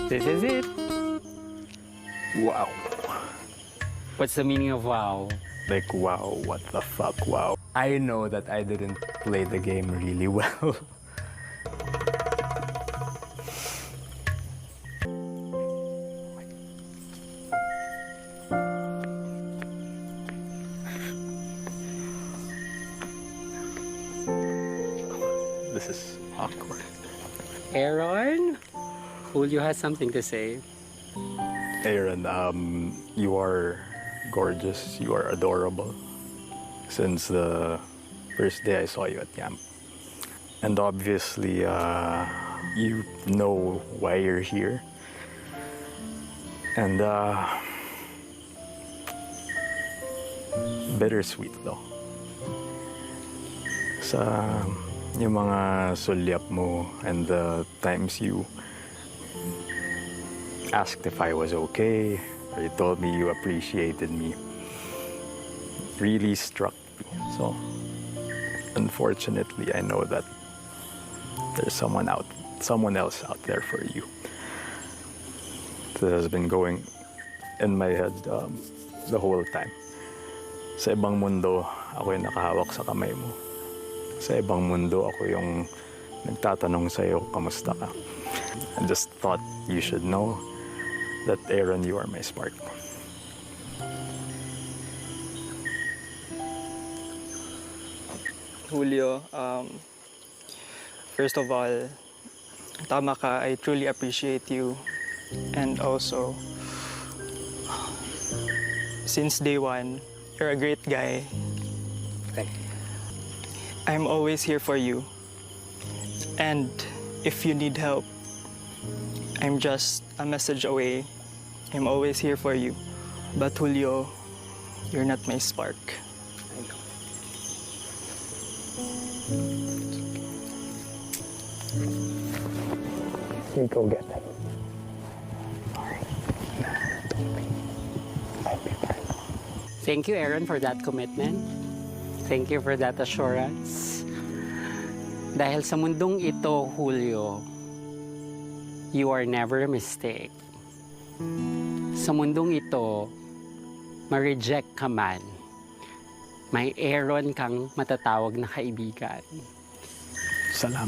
This is it. Wow. What's the meaning of wow? Like, wow, what the fuck, wow. I know that I didn't play the game really well. This is awkward. Aaron? Julio has something to say. Aaron, you are gorgeous. You are adorable. Since the first day I saw you at camp. And obviously, you know why you're here. And, bittersweet though. Sa yung mga sulyap mo and the times you asked if I was okay, or you told me you appreciated me, really struck me. So, unfortunately, I know that there's someone else out there for you. This has been going in my head the whole time. Sa ibang mundo, ako yung nakahawak sa kamay mo. Sa ibang mundo, ako yung nagtatanong sa'yo, kamusta ka? I just thought you should know that, Aaron, you are my spark. Julio, first of all, tama ka, I truly appreciate you. And also, since day one, you're a great guy. Thank you. I'm always here for you. And if you need help, I'm just a message away. I'm always here for you. But Julio, you're not my spark. I know. You go get them. Thank you, Aaron, for that commitment. Thank you for that assurance. Dahil sa mundong ito, Julio, you are never a mistake. Sa mundong ito, ma-reject ka man, may Aaron kang matatawag na kaibigan. Salamat.